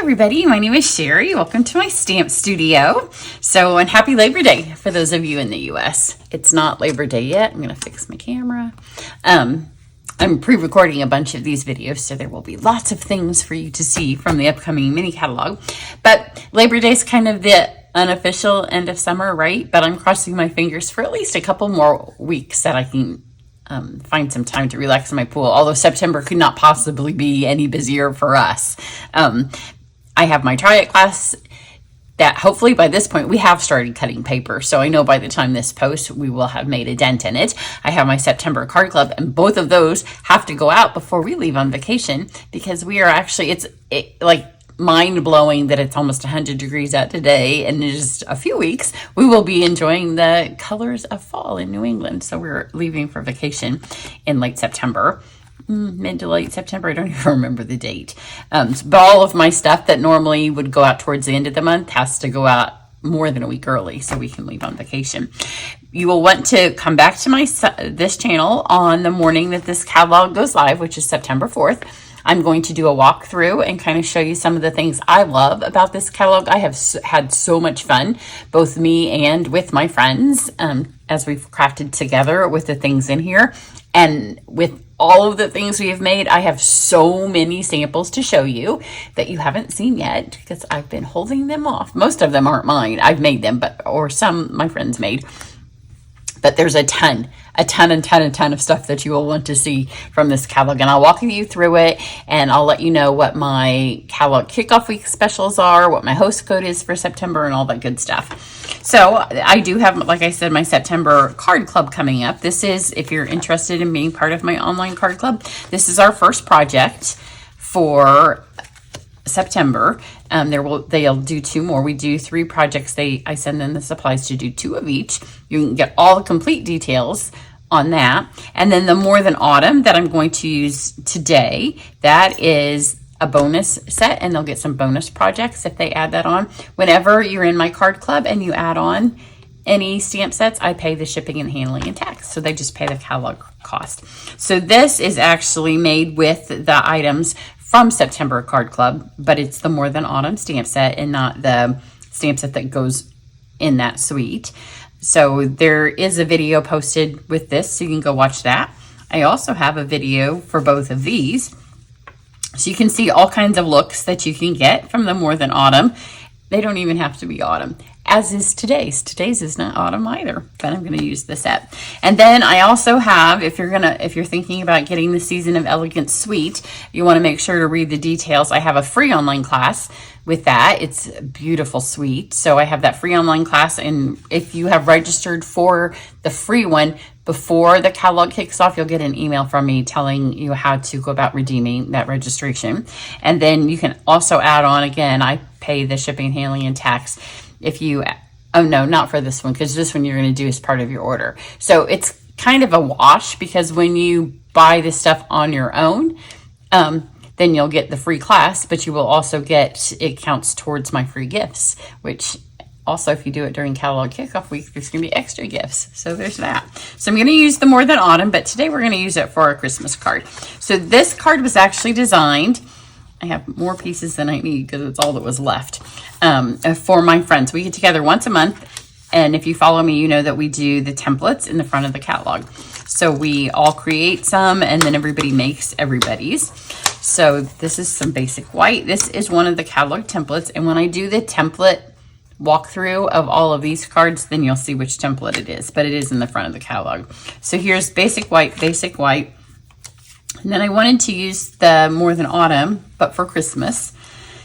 everybody, my name is Sherry. Welcome to my stamp studio. So, and happy Labor Day for those of you in the US. It's not Labor Day yet. I'm going to fix my camera. I'm pre-recording a bunch of these videos, so there will be lots of things for you to see from the upcoming mini catalog. But Labor Day is kind of the unofficial end of summer, right? But I'm crossing my fingers for at least a couple more weeks that I can find some time to relax in my pool, although September could not possibly be any busier for us. I have my Try It class that hopefully by this point we have started cutting paper. So I know by the time this posts, we will have made a dent in it. I have my September card club, and both of those have to go out before we leave on vacation, because we are actually, it's like mind-blowing that it's almost 100 degrees out today, and in just a few weeks we will be enjoying the colors of fall in New England. So we're leaving for vacation in late September, mid to late September. I don't even remember the date. But all of my stuff that normally would go out towards the end of the month has to go out more than a week early so we can leave on vacation. You will want to come back to this channel on the morning that this catalog goes live, which is September 4th. I'm going to do a walkthrough and kind of show you some of the things I love about this catalog. I have had so much fun, both me and with my friends, as we've crafted together with the things in here. And with all of the things we have made, I have so many samples to show you that you haven't seen yet, because I've been holding them off. Most of them aren't mine. I've made them, or some my friends made. But there's a ton of stuff that you will want to see from this catalog, and I'll walk you through it, and I'll let you know what my catalog kickoff week specials are, what my host code is for September, and all that good stuff. So I do have, like I said, my September card club coming up. This is, if you're interested in being part of my online card club, this is our first project for September. They'll do 2 more. We do 3 projects. I send them the supplies to do 2 of each. You can get all the complete details on that. And then the More Than Autumn that I'm going to use today, that is a bonus set, and they'll get some bonus projects if they add that on. Whenever you're in my card club and you add on any stamp sets, I pay the shipping and handling and tax. So they just pay the catalog cost. So this is actually made with the items from September Card Club, but it's the More Than Autumn stamp set and not the stamp set that goes in that suite. So there is a video posted with this, so you can go watch that. I also have a video for both of these, so you can see all kinds of looks that you can get from the More Than Autumn. They don't even have to be autumn, as is today's. Today's is not autumn either, but I'm going to use the set. And then I also have, if you're thinking about getting the Season of Elegance suite, you want to make sure to read the details. I have a free online class with that. It's a beautiful suite. So I have that free online class, and if you have registered for the free one before the catalog kicks off, you'll get an email from me telling you how to go about redeeming that registration. And then you can also add on, again, I pay the shipping, handling, and tax if you, oh no, not for this one, because this one you're going to do as part of your order. So it's kind of a wash, because when you buy this stuff on your own, then you'll get the free class, but you will also get, it counts towards my free gifts, which also, if you do it during catalog kickoff week, there's going to be extra gifts. So there's that. So I'm going to use the More Than Autumn, but today we're going to use it for our Christmas card. So this card was actually designed, I have more pieces than I need because it's all that was left, for my friends. We get together once a month, and if you follow me, you know that we do the templates in the front of the catalog. So we all create some, and then everybody makes everybody's. So this is some basic white. This is one of the catalog templates, and when I do the template walkthrough of all of these cards, then you'll see which template it is, but it is in the front of the catalog. So here's basic white, and then I wanted to use the More Than Autumn, but for Christmas.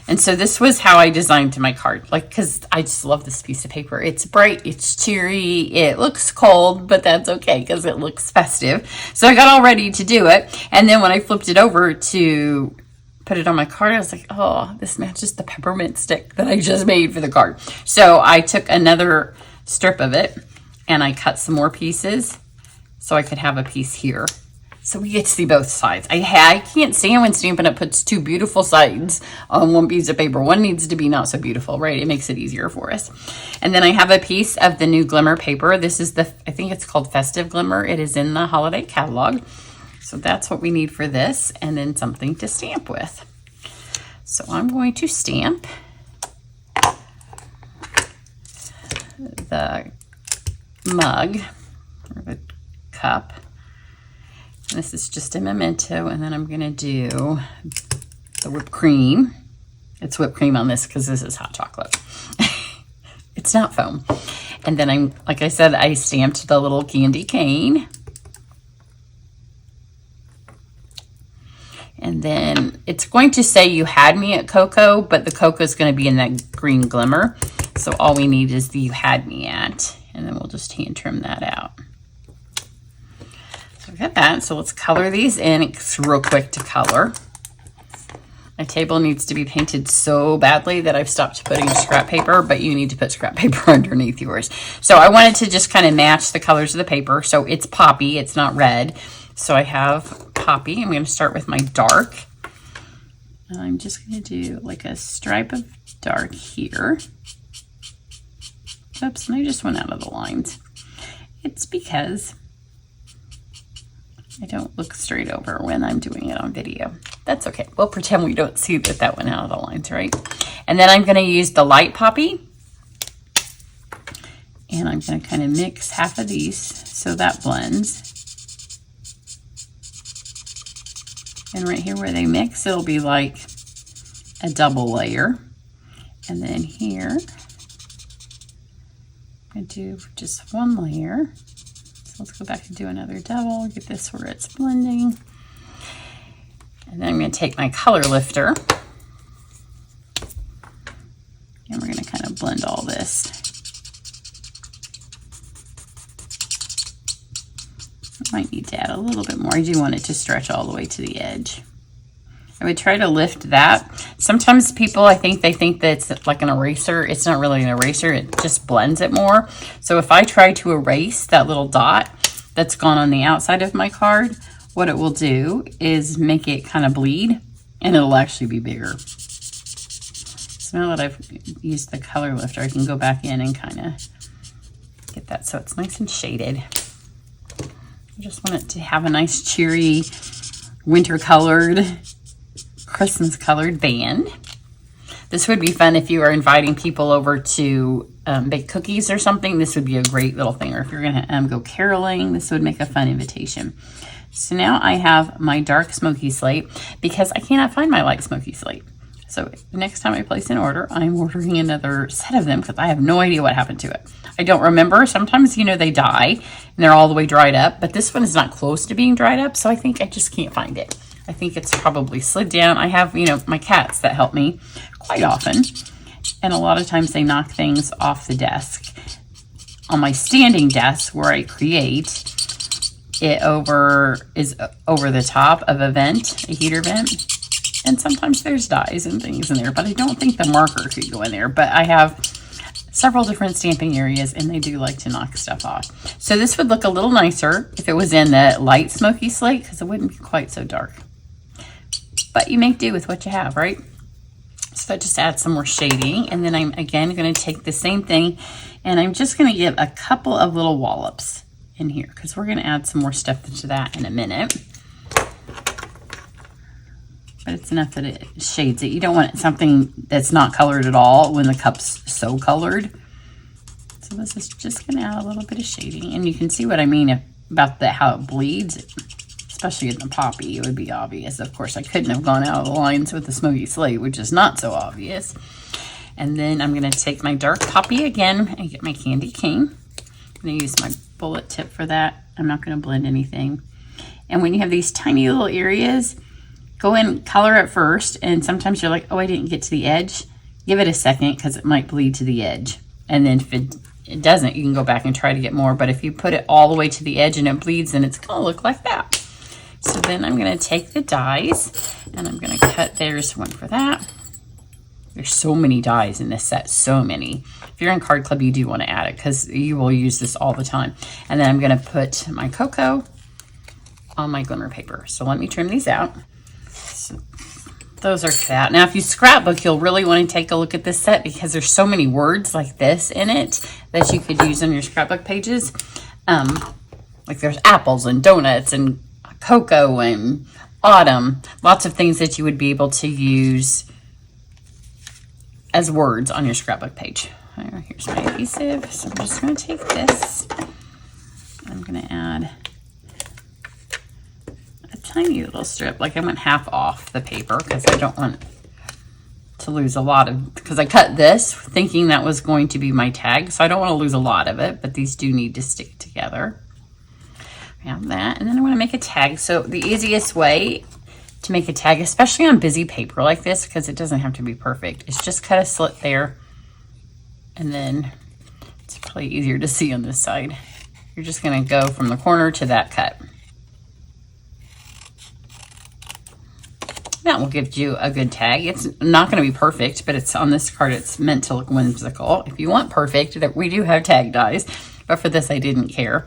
And so this was how I designed my card, like, because I just love this piece of paper. It's bright, it's cheery, it looks cold, but that's okay because it looks festive. So I got all ready to do it, and then when I flipped it over to put it on my card, I was like, oh, this matches the peppermint stick that I just made for the card. So I took another strip of it and I cut some more pieces so I could have a piece here. So we get to see both sides. I can't stand when Stampin' Up! Puts 2 beautiful sides on one piece of paper. One needs to be not so beautiful, right? It makes it easier for us. And then I have a piece of the new Glimmer paper. This is I think it's called Festive Glimmer. It is in the holiday catalog. So that's what we need for this, and then something to stamp with. So I'm going to stamp the mug or the cup. And this is just a memento, and then I'm going to do the whipped cream. It's whipped cream on this because this is hot chocolate. It's not foam. And then like I said, I stamped the little candy cane. And then it's going to say you had me at cocoa, but the cocoa is going to be in that green glimmer. So all we need is the you had me at, and then we'll just hand trim that out. So we got that. So let's color these in. It's real quick to color. My table needs to be painted so badly that I've stopped putting scrap paper, but you need to put scrap paper underneath yours. So I wanted to just kind of match the colors of the paper. So it's poppy, it's not red. So I have poppy. I'm going to start with my dark. And I'm just going to do like a stripe of dark here. Oops, and I just went out of the lines. It's because I don't look straight over when I'm doing it on video. That's okay. We'll pretend we don't see that went out of the lines, right? And then I'm going to use the light poppy. And I'm going to kind of mix half of these so that blends. And right here where they mix, it'll be like a double layer. And then here, I do just one layer. So let's go back and do another double, get this where it's blending. And then I'm going to take my color lifter. And we're going to kind of blend all this. Might need to add a little bit more. I do want it to stretch all the way to the edge. I would try to lift that. Sometimes people, they think that it's like an eraser. It's not really an eraser. It just blends it more. So if I try to erase that little dot that's gone on the outside of my card, what it will do is make it kind of bleed, and it'll actually be bigger. So now that I've used the color lifter, I can go back in and kind of get that so it's nice and shaded. I just want it to have a nice cheery winter colored, Christmas colored band. This would be fun if you are inviting people over to bake cookies or something. This would be a great little thing. Or if you're going to go caroling, this would make a fun invitation. So now I have my dark smoky slate because I cannot find my light smoky slate. So the next time I place an order, I'm ordering another set of them because I have no idea what happened to it. I don't remember. Sometimes, they die and they're all the way dried up, but this one is not close to being dried up. So I think I just can't find it. I think it's probably slid down. I have, my cats that help me quite often. And a lot of times they knock things off the desk. On my standing desk where I create, it is over the top of a vent, a heater vent. And sometimes there's dyes and things in there, but I don't think the marker could go in there. But I have several different stamping areas, and they do like to knock stuff off. So this would look a little nicer if it was in the light smoky slate, because it wouldn't be quite so dark. But you make do with what you have, right? So that just adds some more shading. And then I'm, again, going to take the same thing, and I'm just going to give a couple of little wallops in here, because we're going to add some more stuff to that in a minute. But it's enough that it shades it. You don't want something that's not colored at all when the cup's so colored. So this is just going to add a little bit of shading. And you can see what I mean about how it bleeds, especially in the poppy. It would be obvious. Of course, I couldn't have gone out of the lines with the smoky slate, which is not so obvious. And then I'm going to take my dark poppy again and get my candy cane. I'm going to use my bullet tip for that. I'm not going to blend anything. And when you have these tiny little areas, go in, color it first, and sometimes you're like, oh, I didn't get to the edge. Give it a second because it might bleed to the edge. And then if it doesn't, you can go back and try to get more. But if you put it all the way to the edge and it bleeds, then it's going to look like that. So then I'm going to take the dies, and I'm going to cut, there's one for that. There's so many dies in this set, so many. If you're in Card Club, you do want to add it because you will use this all the time. And then I'm going to put my cocoa on my glimmer paper. So let me trim these out. So those are that. Now, if you scrapbook, you'll really want to take a look at this set because there's so many words like this in it that you could use on your scrapbook pages. Like there's apples and donuts and cocoa and autumn. Lots of things that you would be able to use as words on your scrapbook page. Here's my adhesive. So I'm just going to take this. I'm going to add a tiny little strip. Like I went half off the paper because I don't want to lose a lot of, because I cut this thinking that was going to be my tag. So I don't want to lose a lot of it, but these do need to stick together. I have that. And then I want to make a tag. So the easiest way to make a tag, especially on busy paper like this, because it doesn't have to be perfect, is just cut a slit there. And then it's probably easier to see on this side. You're just going to go from the corner to that cut. That will give you a good tag. It's not going to be perfect, but it's on this card, it's meant to look whimsical. If you want perfect, we do have tag dies, but for this I didn't care.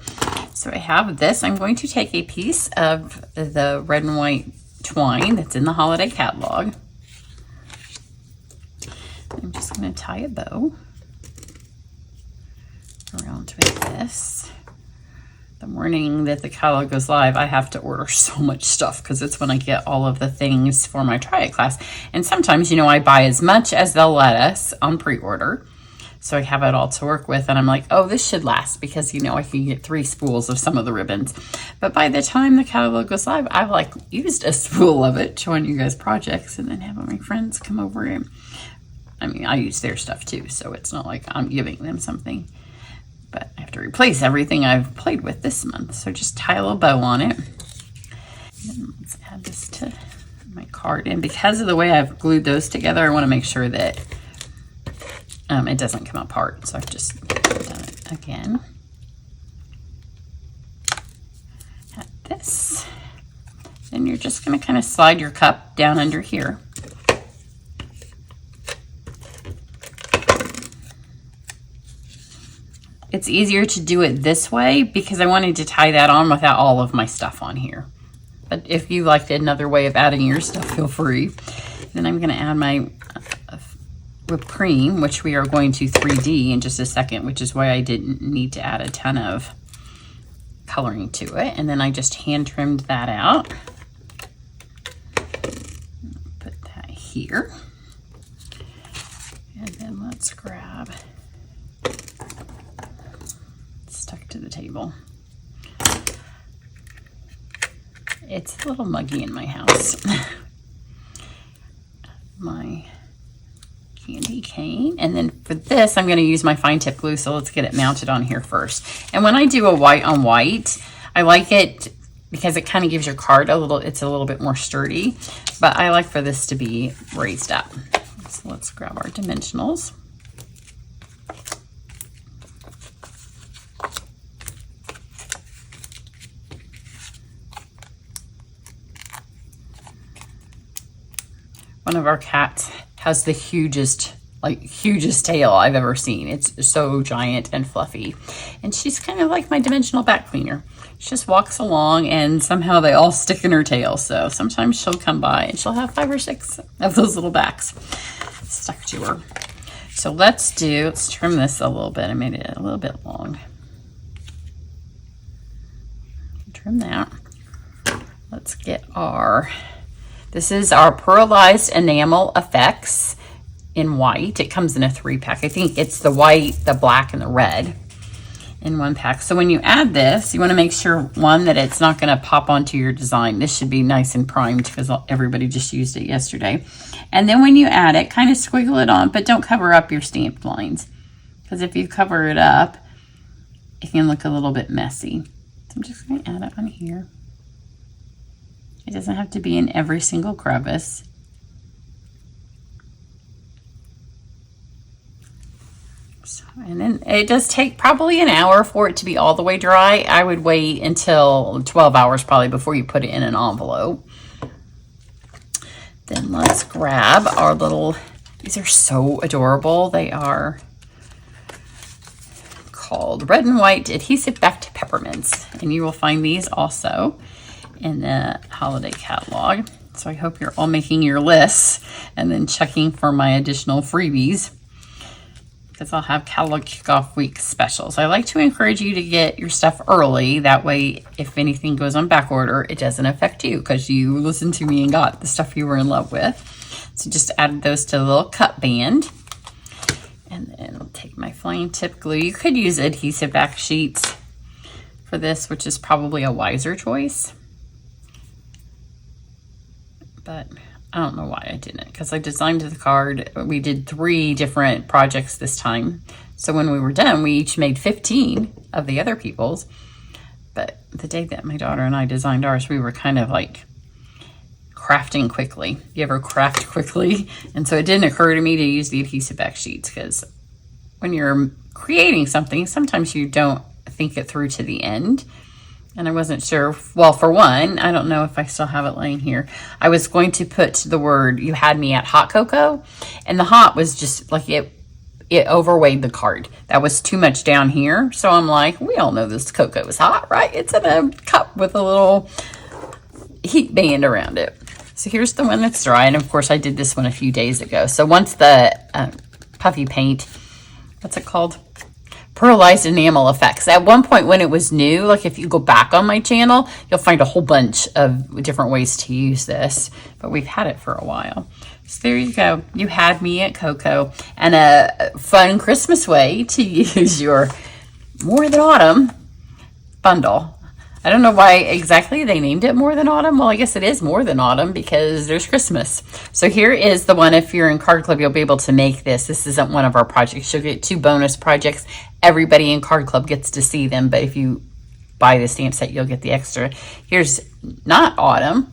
So I have this. I'm going to take a piece of the red and white twine that's in the holiday catalog. I'm just going to tie a bow around with this. The morning that the catalog goes live, I have to order so much stuff because it's when I get all of the things for my Try It class. And sometimes, you know, I buy as much as they'll let us on pre-order. So I have it all to work with, and I'm like, oh, this should last because, you know, I can get 3 spools of some of the ribbons. But by the time the catalog goes live, I've like used a spool of it showing you guys projects and then having my friends come over and, I mean, I use their stuff too. So it's not like I'm giving them something. But I have to replace everything I've played with this month. So just tie a little bow on it. And let's add this to my card. And because of the way I've glued those together, I want to make sure that it doesn't come apart. So I've just done it again. Add this. Then you're just going to kind of slide your cup down under here. It's easier to do it this way because I wanted to tie that on without all of my stuff on here. But if you liked another way of adding your stuff, feel free. Then I'm going to add my whipped cream, which we are going to 3D in just a second, which is why I didn't need to add a ton of coloring to it. And then I just hand trimmed that out. Put that here. And then let's grab, stuck to the table. It's a little muggy in my house. My candy cane. And then for this, I'm going to use my fine tip glue. So let's get it mounted on here first. And when I do a white on white, I like it because it kind of gives your card it's a little bit more sturdy, but I like for this to be raised up. So let's grab our dimensionals. One of our cats has the hugest tail I've ever seen. It's so giant and fluffy. And she's kind of like my dimensional back cleaner. She just walks along and somehow they all stick in her tail. So sometimes she'll come by and she'll have 5 or 6 of those little backs stuck to her. So let's trim this a little bit. I made it a little bit long. Trim that. Let's get this is our Pearlized Enamel Effects in white. It comes in a 3-pack. I think it's the white, the black, and the red in 1 pack. So when you add this, you want to make sure, one, that it's not going to pop onto your design. This should be nice and primed because everybody just used it yesterday. And then when you add it, kind of squiggle it on, but don't cover up your stamped lines. Because if you cover it up, it can look a little bit messy. So I'm just going to add it on here. It doesn't have to be in every single crevice. So, and then it does take probably an hour for it to be all the way dry. I would wait until 12 hours probably before you put it in an envelope. Then let's grab our these are so adorable. They are called Red and White Adhesive Backed Peppermints. And you will find these also in the holiday catalog. So I hope you're all making your lists and then checking for my additional freebies, because I'll have catalog kickoff week specials. I like to encourage you to get your stuff early. That way, if anything goes on back order, it doesn't affect you because you listened to me and got the stuff you were in love with. So just added those to the little cup band. And then I'll take my flame tip glue. You could use adhesive back sheets for this, which is probably a wiser choice. But I don't know why I didn't, because I designed the card. We did 3 different projects this time. So when we were done, we each made 15 of the other people's. But the day that my daughter and I designed ours, we were kind of like crafting quickly. You ever craft quickly? And so it didn't occur to me to use the adhesive back sheets, because when you're creating something, sometimes you don't think it through to the end. And I wasn't sure. Well, for one, I don't know if I still have it laying here. I was going to put the word "you had me at hot cocoa," and the hot was just like it overweighed the card. That was too much down here. So I'm like, we all know this cocoa is hot, right? It's in a cup with a little heat band around it. So here's the one that's dry. And of course I did this one a few days ago. So once the puffy paint, what's it called? Pearlized enamel effects. At one point when it was new, like if you go back on my channel, you'll find a whole bunch of different ways to use this, but we've had it for a while. So there you go. You had me at cocoa, and a fun Christmas way to use your More Than Autumn bundle. I don't know why exactly they named it More Than Autumn. Well, I guess it is More Than Autumn because there's Christmas. So here is the one. If you're in Card Club, you'll be able to make this. This isn't one of our projects. You'll get 2 bonus projects. Everybody in Card Club gets to see them, but if you buy the stamp set, you'll get the extra. Here's not autumn,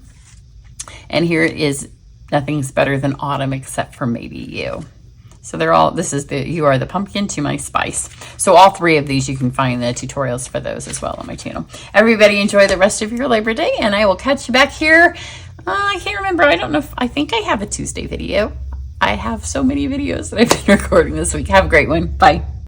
and here is Nothing's Better Than Autumn Except for Maybe You. So they're all, this is the You Are the Pumpkin to My Spice. So all 3 of these, you can find the tutorials for those as well on my channel. Everybody enjoy the rest of your Labor Day, and I will catch you back here. I can't remember. I don't know if, I think I have a Tuesday video. I have so many videos that I've been recording this week. Have a great one. Bye.